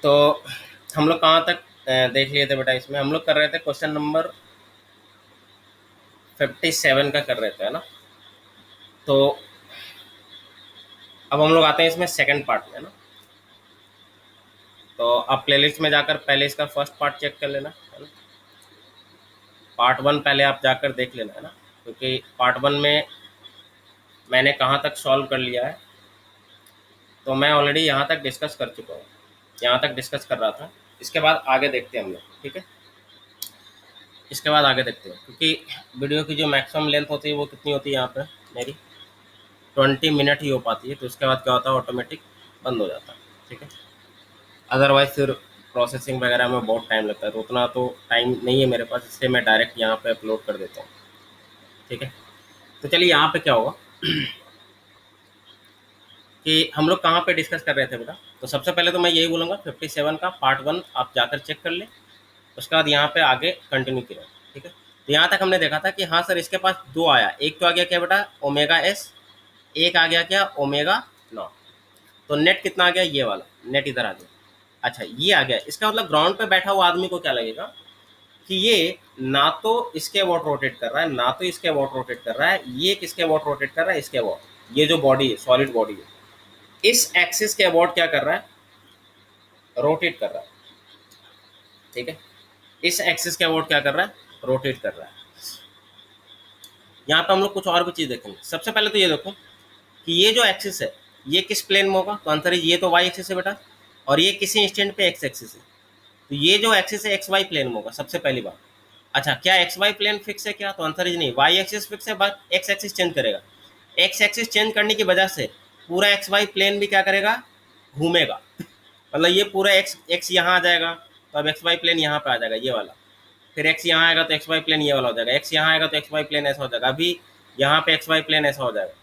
तो हम लोग कहाँ तक देख लिए थे बेटा? इसमें हम लोग कर रहे थे क्वेश्चन नंबर 57 का कर रहे थे, है ना? तो अब हम लोग आते हैं इसमें सेकंड पार्ट में, है ना? तो आप प्लेलिस्ट में जाकर पहले इसका फर्स्ट पार्ट चेक कर लेना, है ना? पार्ट 1 पहले आप जाकर देख लेना, है ना? क्योंकि पार्ट 1 में मैंने कहाँ तक सॉल्व कर लिया है, तो मैं ऑलरेडी यहाँ तक डिस्कस कर चुका हूँ, यहाँ तक डिस्कस कर रहा था। इसके बाद आगे देखते हैं हम लोग, ठीक है? इसके बाद आगे देखते हैं, क्योंकि वीडियो की जो मैक्सिमम लेंथ होती है वो कितनी होती है यहाँ पे मेरी 20 मिनट ही हो पाती है। तो उसके बाद क्या होता है, ऑटोमेटिक बंद हो जाता है, ठीक है? अदरवाइज फिर प्रोसेसिंग वगैरह में बहुत टाइम लगता है, तो उतना तो टाइम नहीं है मेरे पास, इसलिए मैं डायरेक्ट यहाँ पे अपलोड कर देता हूँ, ठीक है? तो चलिए यहाँ पे क्या होगा कि हम लोग कहाँ पे डिस्कस कर रहे थे बेटा? तो सबसे पहले तो मैं यही बोलूँगा 57 का पार्ट 1 आप जाकर चेक कर ले, उसके बाद यहाँ पे आगे कंटिन्यू किया, ठीक है? तो यहाँ तक हमने देखा था कि हाँ सर इसके पास दो आया, एक तो आ गया क्या बेटा, ओमेगा एस, एक आ गया क्या, ओमेगा नॉट। तो नेट कितना आ गया, ये वाला नेट इधर आ गया। अच्छा ये आ गया, इसका मतलब ग्राउंड पे बैठा हुआ आदमी को क्या लगेगा कि ये ना तो इसके अबाउट रोटेट कर रहा है, ना तो इसके अबाउट रोटेट कर रहा है, ये किसके अबाउट रोटेट कर रहा है, इसके अबाउट। ये जो बॉडी है, सॉलिड बॉडी है, इस एक्सिस के अबाउट क्या कर रहा है, रोटेट कर रहा है, ठीक है? इस एक्सिस के अबाउट क्या कर रहा है, रोटेट कर रहा है। यहाँ पे हम लोग कुछ और भी चीज़ देखेंगे। सबसे पहले तो ये देखो कि ये जो एक्सिस है ये किस प्लेन में होगा, तो आंसर है ये तो वाई एक्सिस है बेटा, और ये किसी इंस्टेंट पे एक्स एक्सिस है। तो ये जो एक्सिस है एक्स वाई प्लेन में होगा सबसे पहली बात। अच्छा क्या एक्स वाई प्लेन फिक्स है क्या, तो आंसर इज नहीं, वाई एक्सिस फिक्स है, बट एक्स एक्सिस चेंज करेगा। एक्स एक्सिस चेंज करने की वजह से पूरा एक्स वाई प्लेन भी क्या करेगा, घूमेगा। मतलब ये पूरा एक्स एक्स यहाँ आ जाएगा, तो अब एक्स वाई प्लेन यहाँ पे आ जाएगा ये वाला, फिर एक्स यहाँ आएगा तो एक्स वाई प्लेन ये वाला हो जाएगा, एक्स यहाँ आएगा तो एक्स वाई प्लेन ऐसा हो जाएगा, अभी यहाँ पे एक्स वाई प्लेन ऐसा हो जाएगा।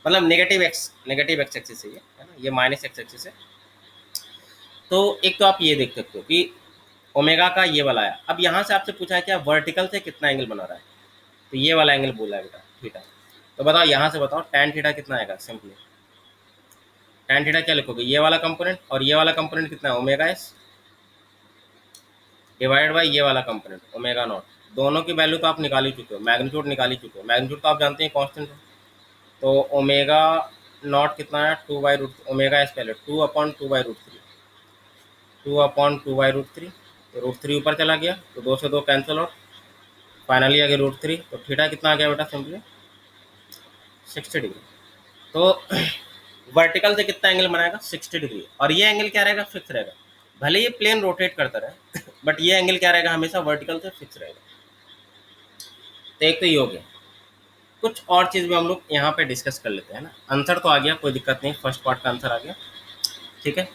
मतलब नेगेटिव एक्स एक्सिस है ना, ये माइनस एक्स एक्सिस है। तो एक तो आप ये देख सकते हो कि ओमेगा का ये वाला आया। अब यहाँ से आपसे पूछा है कि आप वर्टिकल से कितना एंगल बना रहा है, तो ये वाला एंगल बोला है बेटा, थीटा। तो बताओ यहाँ से बताओ tan थीटा कितना आएगा, सिंपली tan थीटा क्या लिखोगे, ये वाला कंपोनेंट और ये वाला कंपोनेंट कितना है, ओमेगा एस डिवाइड बाई ये वाला कंपोनेंट ओमेगा नॉट। दोनों की वैल्यू तो आप निकाल ही चुके हो, मैग्नीट्यूड निकाल ही चुके हो, मैग्नीट्यूड तो आप जानते हैं कांस्टेंट है। तो ओमेगा नॉट कितना है, 2/√, ओमेगा एस पहले 2/2/√3, 2/2/√3। तो √3 ऊपर चला गया तो 2 से 2 कैंसिल और फाइनली आ गया √3। तो थीटा कितना आ गया बेटा, सिंपली 60 डिग्री। तो वर्टिकल से कितना एंगल बनाएगा, 60 डिग्री, और ये एंगल क्या रहेगा, फिक्स रहेगा। भले ये प्लेन रोटेट करता रहे बट ये एंगल क्या रहेगा, हमेशा वर्टिकल से फिक्स रहेगा। तो एक तो ये हो गया। कुछ और चीज़ भी हम लोग यहाँ पे डिस्कस कर लेते हैं ना। आंसर तो आ गया, कोई दिक्कत नहीं, फर्स्ट पार्ट का आंसर आ गया, ठीक है?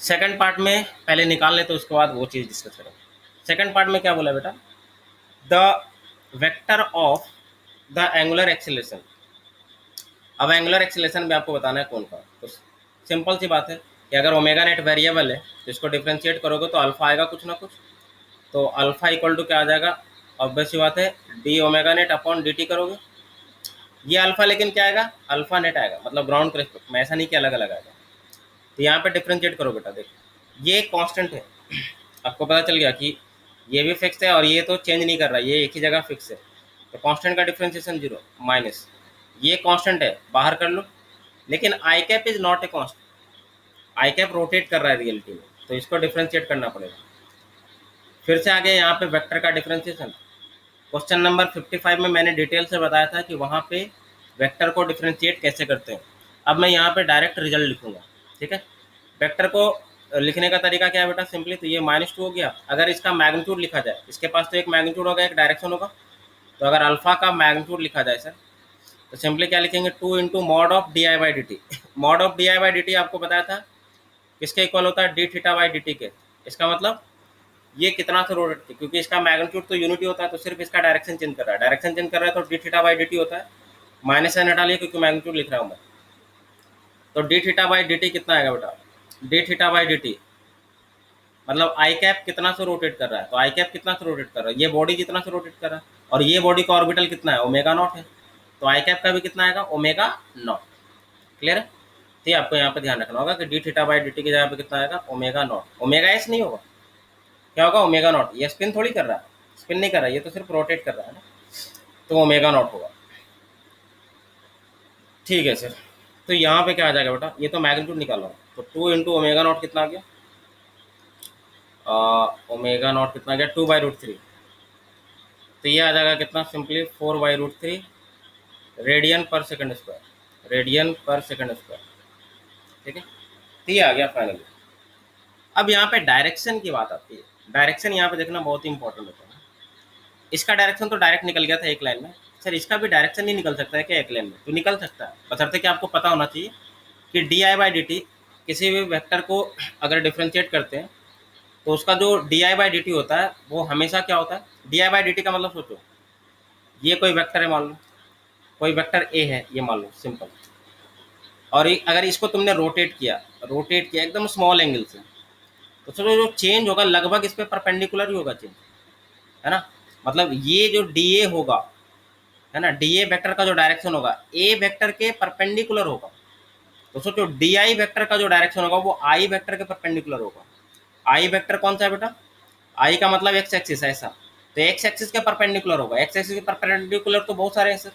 सेकंड पार्ट में पहले निकाल लेते, उसके बाद वो चीज़ डिस्कस करेंगे। सेकंड पार्ट में क्या बोला बेटा, the vector of the angular acceleration. अब एंगुलर एक्सीलरेशन में आपको बताना है कौन का। तो सिंपल सी बात है कि अगर ओमेगा नेट वेरिएबल है तो इसको डिफ्रेंशिएट करोगे तो अल्फा आएगा कुछ ना कुछ। तो अल्फा इक्वल टू क्या आ जाएगा, ऑब्वियस सी बात है, D omega net upon D T करोगे। ये अल्फा लेकिन क्या आएगा, अल्फा नेट आएगा, मतलब ग्राउंड के रिस्पेक्ट में, ऐसा नहीं कि अलग अलग आएगा। तो यहाँ पे डिफ्रेंशिएट करो बेटा, देखो ये कांस्टेंट है, आपको पता चल गया कि ये भी फिक्स है और ये तो चेंज नहीं कर रहा, ये एक ही जगह फिक्स है। तो कांस्टेंट का डिफ्रेंशिएशन 0 माइनस, ये कांस्टेंट है बाहर कर लो। लेकिन I cap is not a constant, I cap rotate कर रहा है रियलिटी में, तो इसको डिफ्रेंशिएट करना पड़ेगा। फिर से आगे यहाँ पे वेक्टर का डिफ्रेंशिएशन, क्वेश्चन नंबर 55 में मैंने डिटेल से बताया था कि वहाँ पे वेक्टर को डिफ्रेंशिएट कैसे करते हैं। अब मैं यहाँ पे डायरेक्ट रिजल्ट लिखूंगा, ठीक है? वेक्टर को लिखने का तरीका क्या है बेटा, सिंपली तो ये -2 हो गया। अगर इसका मैग्नीट्यूड लिखा जाए, इसके पास तो एक मैग्नीट्यूड होगा, एक डायरेक्शन होगा। तो अगर अल्फा का मैग्नीट्यूड लिखा जाए सर, तो सिंपली क्या लिखेंगे, 2 into mod of D I by D T. Mod of D I by D T आपको बताया था किसके इक्वल होता है, D theta by D T के। इसका मतलब ये कितना से रोटेट, क्योंकि इसका मैग्नीट्यूड तो यूनिटी होता है, तो सिर्फ इसका डायरेक्शन चेंज कर रहा है, डायरेक्शन चेंज कर रहा है, तो D theta by D T होता है। माइनस साइन हटा लिया क्योंकि मैग्नीट्यूड लिख रहा हूँ मैं। तो D theta by D T कितना आएगा बेटा, D theta by D T मतलब आई कैप कितना से रोटेट कर रहा है, तो आई कैप कितना से रोटेट कर रहा है, ये बॉडी कितना से रोटेट कर रहा है, और ये बॉडी का ऑर्बिटल कितना है, ओमेगा नॉट है। तो आई कैप का भी कितना आएगा, ओमेगा नॉट। क्लियर है? तो ये आपको यहाँ पे ध्यान रखना होगा कि D theta by D T की जगह पे कितना आएगा, ओमेगा नॉट। ओमेगा एस नहीं होगा, क्या होगा, ओमेगा नॉट। ये स्पिन थोड़ी कर रहा है, स्पिन नहीं कर रहा है, ये तो सिर्फ रोटेट कर रहा है ना, तो ओमेगा नॉट होगा। ठीक है सर। तो यहाँ पे क्या आ जाएगा बेटा, ये तो मैग्नीट्यूड निकाल रहा हूँ, तो 2 इंटू ओमेगा नॉट कितना आ गया, ओमेगा नॉट कितना आ गया, 2/√3। तो ये आ जाएगा कितना, सिंपली 4/√3 रेडियन पर सेकंड स्क्वायर, रेडियन पर सेकंड स्क्वायर। ठीक है, तो ये आ गया फाइनली। अब यहाँ पे डायरेक्शन की बात आती है। डायरेक्शन यहाँ पे देखना बहुत ही इंपॉर्टेंट होता है। इसका डायरेक्शन तो डायरेक्ट निकल गया था एक लाइन में, सर इसका भी डायरेक्शन नहीं निकल सकता है क्या एक लाइन में? तो निकल सकता है, बशर्ते कि आपको पता होना चाहिए कि D I by D T किसी भी वेक्टर को अगर डिफ्रेंशिएट करते हैं तो उसका जो D I by D T होता है वो हमेशा क्या होता है, D I by D T का मतलब सोचो, ये कोई वेक्टर है, मान लो कोई वेक्टर ए है, ये मान लो सिंपल, और अगर इसको तुमने रोटेट किया एकदम स्मॉल एंगल से, तो चलो जो चेंज होगा लगभग इस पे परपेंडिकुलर ही होगा चेंज, है ना। मतलब ये जो डी ए होगा, है ना, डी ए वेक्टर का जो डायरेक्शन होगा ए वेक्टर के परपेंडिकुलर होगा। तो सोचो डी आई वेक्टर का जो डायरेक्शन होगा वो आई वेक्टर के परपेंडिकुलर होगा। आई वेक्टर कौन सा है बेटा, आई का मतलब एक्स एक्सिस है ऐसा, तो एक्स एक्सिस के परपेंडिकुलर होगा। एक्स एक्सिस के परपेंडिकुलर तो बहुत सारे हैं सर,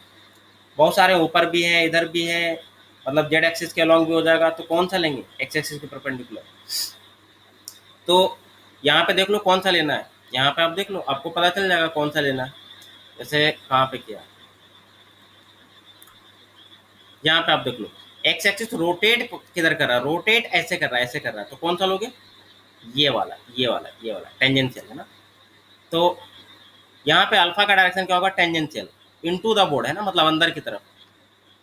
बहुत सारे ऊपर भी हैं इधर भी हैं, मतलब जेड एक्सिस के अलॉन्ग भी हो जाएगा, तो कौन सा लेंगे, एक्स एक्सिस के परपेंडिकुलर। तो यहाँ पे देख लो कौन सा लेना है, यहाँ पे आप देख लो आपको पता चल जाएगा कौन सा लेना है। जैसे कहाँ पे किया, यहाँ पे आप देख लो एक्स एक्सिस रोटेट किधर कर रहा है, रोटेट ऐसे कर रहा है, ऐसे कर रहा है, तो कौन सा लोगे, ये वाला, ये वाला, ये वाला टेंजेंशियल है ना। तो यहाँ पे अल्फा का डायरेक्शन क्या होगा, टेंजेंशियल इनटू द बोर्ड, है ना, मतलब अंदर की तरफ,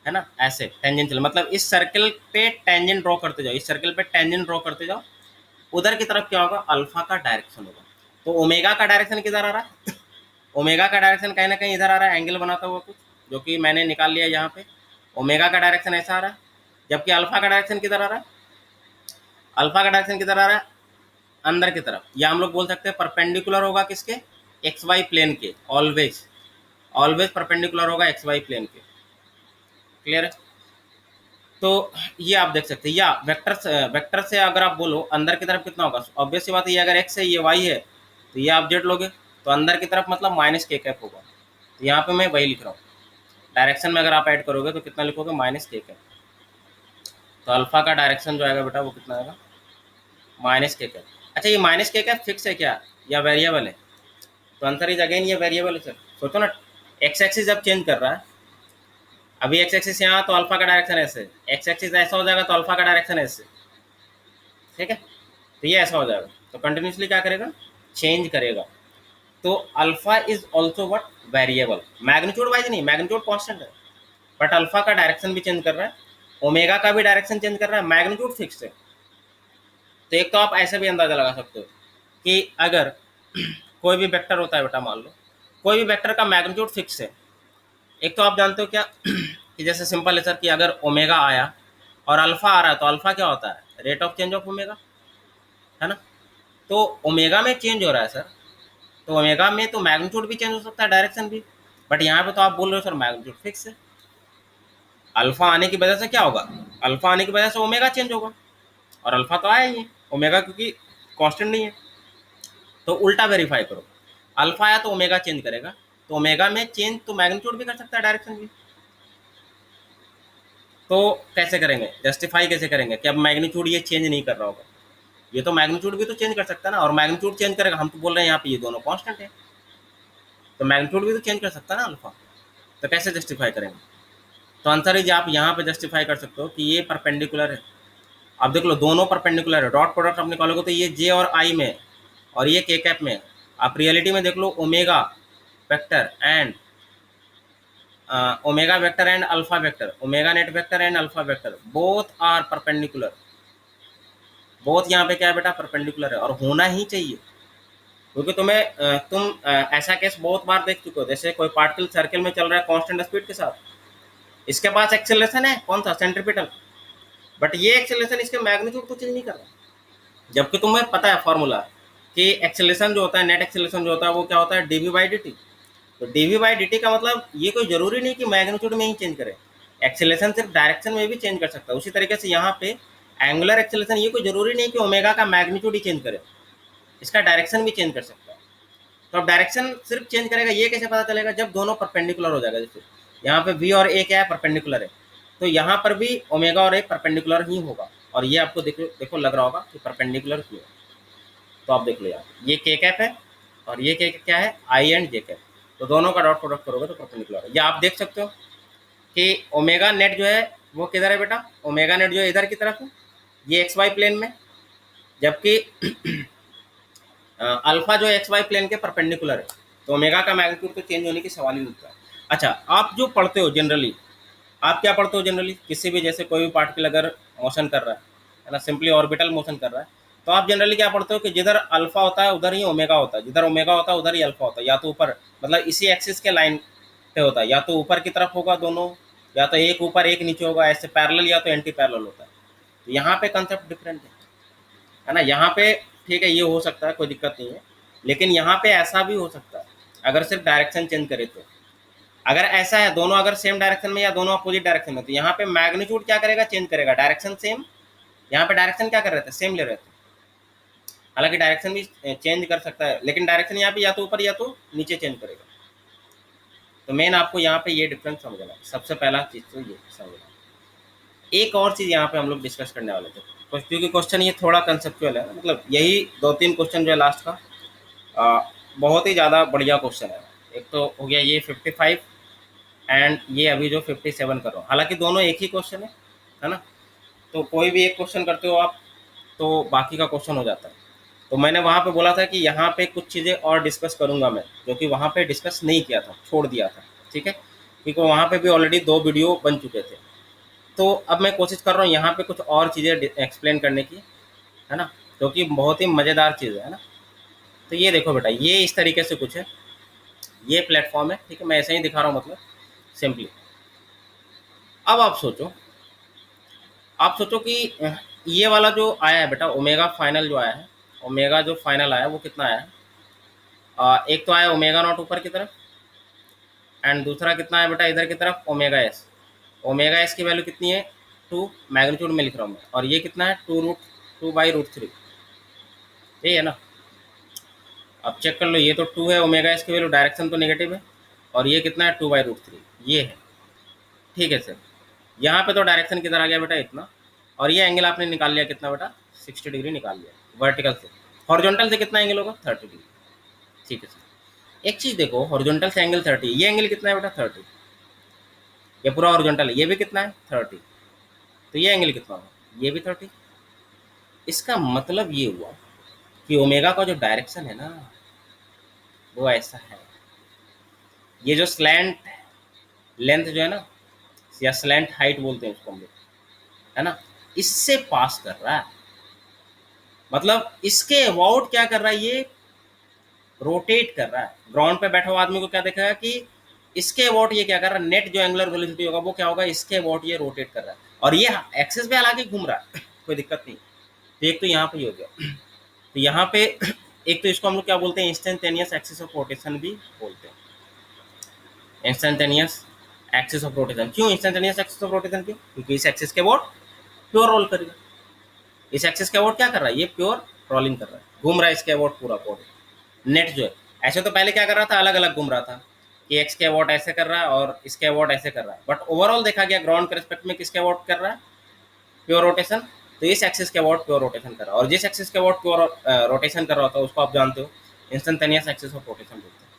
है ना, ऐसे टेंजेंशियल, मतलब इस सर्कल पे टेंजेंट ड्रॉ करते जाओ, इस सर्कल पे टेंजेंट ड्रॉ करते जाओ, उधर की तरफ क्या होगा, अल्फा का डायरेक्शन होगा। तो ओमेगा का डायरेक्शन किधर आ रहा है, ओमेगा का डायरेक्शन कहीं ना कहीं इधर आ रहा है, एंगल बनाता हुआ कुछ, जो कि मैंने निकाल लिया यहाँ पे। ओमेगा का डायरेक्शन ऐसा आ रहा है, जबकि अल्फा का डायरेक्शन किधर आ रहा है, अल्फा का डायरेक्शन किधर आ रहा है, अंदर की तरफ, या हम लोग बोल सकते हैं परपेंडिकुलर होगा किसके, एक्स वाई प्लेन के, ऑलवेज ऑलवेज परपेंडिकुलर होगा एक्स वाई प्लेन के। क्लियर है। तो ये आप देख सकते हैं, या वेक्टर से अगर आप बोलो अंदर की तरफ कितना होगा, ऑब्वियस सी बात है, ये अगर एक्स है ये वाई है, तो ये आप जेड लोगे, तो अंदर की तरफ मतलब माइनस के कैप होगा। तो यहाँ पे मैं वही लिख रहा हूँ, डायरेक्शन में अगर आप ऐड करोगे तो कितना लिखोगे, माइनस के कैप। तो अल्फा का डायरेक्शन जो आएगा बेटा वो कितना आएगा, माइनस के कैप। अच्छा ये माइनस के कैप फिक्स है क्या या वेरिएबल है, तो आंसर इज अगेन ये वेरिएबल है सर। सोचो ना, एक्स एक्सिस जब चेंज कर रहा है, अभी एक्स एक्सिस यहाँ तो अल्फा का डायरेक्शन ऐसे, एक्स एक्सिस ऐसा हो जाएगा तो अल्फा का डायरेक्शन ऐसे, ठीक है, तो ये ऐसा हो जाएगा, तो कंटिन्यूसली क्या करेगा, चेंज करेगा। तो alpha is also what, variable, magnitude wise नहीं, मैग्नीट्यूड कॉन्स्टेंट है, बट अल्फा का डायरेक्शन भी चेंज कर रहा है, ओमेगा का भी डायरेक्शन चेंज कर रहा है, मैग्नीट्यूड फिक्स है। तो एक तो आप ऐसे भी अंदाजा लगा सकते हो कि अगर कोई भी वेक्टर होता है बेटा, मान लो कोई भी वेक्टर का मैग्नीट्यूड फिक्स है, एक तो आप जानते हो क्या कि जैसे सिंपल है सर कि अगर ओमेगा आया और अल्फा आ रहा है, तो अल्फा क्या होता है, rate of change of omega, है ना। तो ओमेगा में चेंज हो रहा है सर, तो ओमेगा में तो मैग्नीट्यूड भी चेंज हो सकता है, डायरेक्शन भी, बट यहाँ पे तो आप बोल रहे हो सर मैग्नीट्यूड फिक्स है। अल्फा आने की वजह से क्या होगा, अल्फा आने की वजह से ओमेगा चेंज होगा, और अल्फा तो आया ही है, ओमेगा क्योंकि कांस्टेंट नहीं है। तो उल्टा वेरीफाई करो, अल्फा आया तो ओमेगा चेंज करेगा, तो ओमेगा में चेंज तो मैग्नीट्यूड भी कर सकता है, डायरेक्शन भी। तो कैसे करेंगे, जस्टिफाई कैसे करेंगे कि अब मैग्नीट्यूड ये चेंज नहीं कर रहा होगा, ये तो मैग्नीट्यूड भी तो चेंज कर सकता है ना, और मैग्नीट्यूड चेंज करेगा, हम तो बोल रहे हैं यहाँ पे ये दोनों कांस्टेंट है, तो मैग्नीट्यूड भी तो चेंज कर सकता है ना अल्फा, तो कैसे जस्टिफाई करेंगे। तो आंसर इज आप यहाँ पे जस्टिफाई कर सकते हो कि ये परपेंडिकुलर है। आप देख लो दोनों परपेंडिकुलर है, डॉट प्रोडक्ट आप निकालोगे तो ये जे और आई में और ये के कैप में। आप रियलिटी में देख लो, omega vector and omega vector and alpha vector, omega net vector and alpha vector both are perpendicular, both यहाँ पे क्या है बेटा, परपेंडिकुलर है, और होना ही चाहिए, क्योंकि तुम ऐसा केस बहुत बार देख चुके हो, जैसे कोई पार्टिकल सर्कल में चल रहा है कांस्टेंट स्पीड के साथ, इसके पास एक्सेलरेशन है कौन सा, सेंट्रीपिटल, बट ये एक्सेलरेशन इसके मैग्नीट्यूड को चेंज नहीं कर रहा, जबकि तुम्हें पता है फॉर्मूला कि एक्सेलरेशन जो होता है, नेट एक्सेलरेशन जो होता है वो क्या होता है, डीवी बाई डी टी। तो डीवी बाई डी टी का मतलब ये कोई जरूरी नहीं कि मैग्नीट्यूड में ही चेंज करे, एक्सेलरेशन सिर्फ डायरेक्शन में भी चेंज कर सकता है। उसी तरीके से यहाँ पे एंगुलर एक्सेलरेशन, ये कोई जरूरी नहीं कि ओमेगा का मैग्नीट्यूड ही चेंज करे, इसका डायरेक्शन भी चेंज कर सकता है। तो अब डायरेक्शन सिर्फ चेंज करेगा, ये कैसे पता चलेगा? जब दोनों परपेंडिकुलर हो जाएगा। जैसे यहाँ पे v और a क्या है? परपेंडिकुलर है। तो यहाँ पर भी ओमेगा और a परपेंडिकुलर ही होगा, और ये आपको देखो लग रहा होगा कि परपेंडिकुलर क्यों है। तो आप देख लो यार, ये k कैप है और ये k क्या है? i and j cap. तो दोनों का डॉट प्रोडक्ट करोगे तो परपेंडिकुलर है। या आप देख सकते हो कि ओमेगा नेट जो है वो किधर है बेटा? ओमेगा नेट जो है इधर की तरफ है, ये एक्स वाई प्लेन में, जबकि अल्फा जो एक्स वाई प्लेन के परपेंडिकुलर है। तो ओमेगा का मैग्नीट्यूड तो चेंज होने की सवाल ही नहीं उठता है। अच्छा, आप जो पढ़ते हो जनरली, आप क्या पढ़ते हो जनरली? किसी भी जैसे कोई भी पार्टिकल अगर मोशन कर रहा है ना, सिंपली ऑर्बिटल मोशन कर रहा है, तो आप जनरली क्या पढ़ते हो कि जिधर अल्फा होता है उधर ही ओमेगा होता है, जिधर ओमेगा होता है उधर ही अल्फा होता है, या तो ऊपर, मतलब इसी एक्सिस के लाइन पे होता है, या तो ऊपर की तरफ होगा दोनों, या तो एक ऊपर एक नीचे होगा, ऐसे पैरेलल या तो एंटी पैरेलल होता है। तो यहाँ पे कंसेप्ट डिफरेंट है ना। यहाँ पे ठीक है, ये हो सकता है, कोई दिक्कत नहीं है, लेकिन यहाँ पे ऐसा भी हो सकता है अगर सिर्फ डायरेक्शन चेंज करे तो। अगर ऐसा है दोनों अगर सेम डायरेक्शन में या दोनों अपोजिट डायरेक्शन में, तो यहाँ पे मैग्नीट्यूड क्या करेगा? चेंज करेगा। डायरेक्शन सेम, यहाँ पे डायरेक्शन क्या कर रहे थे? सेम ले रहे थे। हालांकि डायरेक्शन भी चेंज कर सकता है, लेकिन डायरेक्शन यहाँ पे या तो ऊपर या तो नीचे चेंज करेगा। तो मेन आपको यहाँ पे ये डिफरेंस समझना है, सबसे पहला चीज तो ये समझना। एक और चीज यहाँ पे हम लोग डिस्कस करने वाले थे, क्योंकि क्वेश्चन ये थोड़ा कंसेप्चुअल है, मतलब यही 2-3 क्वेश्चन जो है लास्ट का बहुत ही ज़्यादा बढ़िया क्वेश्चन है। एक तो हो गया ये 55 एंड ये अभी जो 57 कर रहा हूँ, हालांकि दोनों एक ही क्वेश्चन है ना। तो कोई भी एक क्वेश्चन करते हो आप तो बाकी का क्वेश्चन हो जाता है। तो मैंने वहाँ पे बोला था कि यहाँ पे कुछ चीज़ें और डिस्कस करूँगा मैं, जो कि वहाँ पे डिस्कस नहीं किया था, छोड़ दिया था, ठीक है, क्योंकि वहाँ पे भी ऑलरेडी 2 वीडियो बन चुके थे। तो अब मैं कोशिश कर रहा हूँ यहाँ पे कुछ और चीज़ें एक्सप्लेन करने की, है ना, जो कि बहुत ही मज़ेदार चीज़ है ना। तो ये देखो बेटा, ये इस तरीके से कुछ है, ये प्लेटफॉर्म है, ठीक है, मैं ऐसे ही दिखा रहा हूँ, मतलब सिंपली। अब आप सोचो कि ये वाला जो आया है बेटा, ओमेगा फाइनल जो आया है, ओमेगा जो फाइनल आया है वो कितना आया है? एक तो आया ओमेगा नॉट ऊपर की तरफ, एंड दूसरा कितना है बेटा इधर की तरफ? Omega S. ओमेगा एस की वैल्यू कितनी है? 2, मैग्नीट्यूड में लिख रहा हूँ मैं, और ये कितना है? 2√2/√3, यही है ना। अब चेक कर लो, ये तो 2 है ओमेगा एस की वैल्यू, डायरेक्शन तो नेगेटिव है, और ये कितना है? 2/√3, ये है, ठीक है सर। यहाँ पे तो डायरेक्शन किधर आ गया बेटा? इतना, और ये एंगल आपने निकाल लिया कितना बेटा? 60 डिग्री निकाल लिया वर्टिकल से। हॉरिजॉन्टल से कितना एंगल होगा? 30 डिग्री, ठीक है सर। एक चीज़ देखो, हॉरिजॉन्टल से एंगल 30, ये एंगल कितना है बेटा? 30, ये पूरा हॉरिजॉन्टल है, ये भी कितना है? 30, तो ये एंगल कितना होगा? ये भी 30। इसका मतलब ये हुआ कि ओमेगा का जो डायरेक्शन है ना वो ऐसा है, ये जो स्लैंट लेंथ जो है ना, या स्लैंट हाइट बोलते हैं उसको हम लोग, है ना, इससे पास कर रहा है। मतलब इसके अबाउट क्या कर रहा है? ये रोटेट कर रहा है। ग्राउंड पे बैठा हुआ आदमी को क्या देखेगा कि इसके अबाउट ये क्या कर रहा है? नेट जो एंगुलर वेलोसिटी होगा वो क्या होगा? इसके अबाउट ये रोटेट कर रहा है, और ये एक्सिस पे हालांकि घूम रहा है, कोई दिक्कत नहीं। तो एक तो यहाँ पे ही हो गया। तो यहाँ पे एक तो इसको हम लोग क्या बोलते हैं? इंस्टेंटेनियस एक्सिस ऑफ रोटेशन भी बोलते हैं। इंस्टेंटेनियस एक्सिस ऑफ रोटेशन, क्यों इंस्टेंटेनियस एक्सिस ऑफ रोटेशन? क्यों? क्योंकि इस एक्सिस के अबाउट प्योर रोल करेगा। इस एक्सिस के अबाउट क्या कर रहा है? ये प्योर रोलिंग कर रहा है, घूम रहा है इसके अबाउट पूरा बॉडी। नेट जो है ऐसे तो पहले क्या कर रहा था? अलग अलग घूम रहा था कि एक्स के अबाउट ऐसे कर रहा है और इसके अबाउट ऐसे कर रहा है, बट ओवरऑल देखा गया ग्राउंड के रिस्पेक्ट में किसके अबाउट कर रहा है? Pure rotation. तो इस एक्सिस के अबाउट प्योर रोटेशन कर रहा है, और जिस एक्सिस के अबाउट प्योर रोटेशन कर रहा होता है उसको आप जानते हो इंस्टेंटेनियस एक्सिस ऑफ रोटेशन बोलते हैं।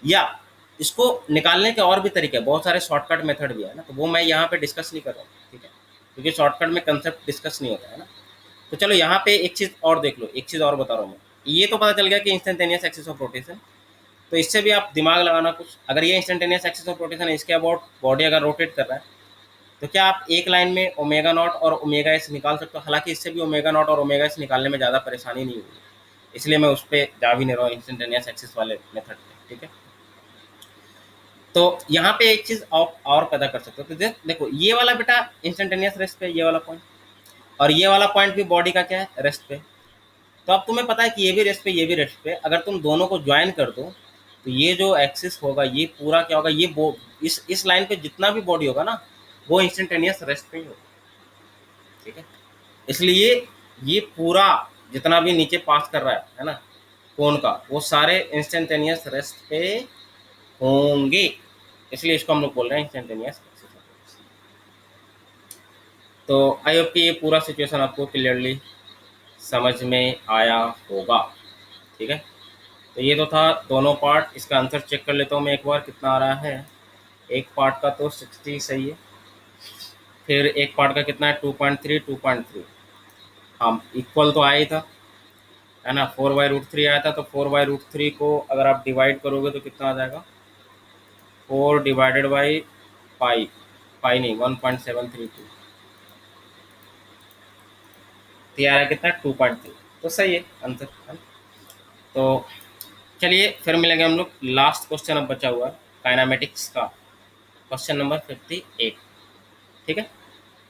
या इसको निकालने के और भी तरीके, बहुत सारे शॉर्टकट मेथड भी है ना, तो वो मैं यहाँ पे डिस्कस नहीं कर रहा हूँ, ठीक है, क्योंकि शॉर्टकट में कंसेप्ट डिस्कस नहीं होता है ना। तो चलो यहाँ पे एक चीज़ और देख लो, एक चीज़ और बता रहा हूँ मैं। ये तो पता चल गया कि इंस्टेंटेनियस एक्सिस ऑफ रोटेशन, तो इससे भी आप दिमाग लगाना कुछ। अगर ये इंस्टेंटेनियस एक्सिस ऑफ रोटेशन है, इसके अबाउट बॉडी अगर रोटेट कर रहा है, तो क्या आप एक लाइन में ओमेगा नॉट और ओमेगा एस निकाल सकते हो? हालांकि इससे भी ओमेगा नॉट और ओमेगा एस निकालने में ज़्यादा परेशानी नहीं होगी, इसलिए मैं उस पर जा भी नहीं रहा हूँ इंस्टेंटेनियस एक्सिस वाले मेथड पे, ठीक है। तो यहाँ पे एक चीज़ आप और पैदा कर सकते हो, तो देखो ये वाला बेटा इंस्टेंटेनियस रेस्ट पे, ये वाला पॉइंट, और ये वाला पॉइंट भी बॉडी का क्या है? रेस्ट पे। तो अब तुम्हें पता है कि ये भी रेस्ट पे, ये भी रेस्ट पे, अगर तुम दोनों को ज्वाइन कर दो तो ये जो एक्सिस होगा ये पूरा क्या होगा? ये इस लाइन पे जितना भी बॉडी होगा ना, वो इंस्टेंटेनियस रेस्ट पे ही होगा, ठीक है। इसलिए ये पूरा जितना भी नीचे पास कर रहा है ना कोन का, वो सारे इंस्टेंटेनियस रेस्ट पे होंगे, इसलिए इसको हम लोग बोल रहे हैं इंस्टेंटेनियस एक्सिस। तो आई होप कि ये पूरा सिचुएशन आपको क्लियरली समझ में आया होगा, ठीक है। तो ये तो था दोनों पार्ट, इसका आंसर चेक कर लेता हूँ मैं एक बार कितना आ रहा है। एक पार्ट का तो 60 सही है, फिर एक पार्ट का कितना है 2.3 2.3, हाँ इक्वल तो आया ही था, है ना। 4/√3 आया था, तो 4/√3 को अगर आप डिवाइड करोगे तो कितना आ जाएगा, 4 डिवाइडेड बाई पाई, पाई नहीं 1.732, तो ये आ रहा है कितना 2.3, तो सही है आंसर, है ना? तो चलिए फिर मिलेंगे हम लोग, लास्ट क्वेश्चन अब बचा हुआ है काइनामेटिक्स का, क्वेश्चन नंबर 58, ठीक है।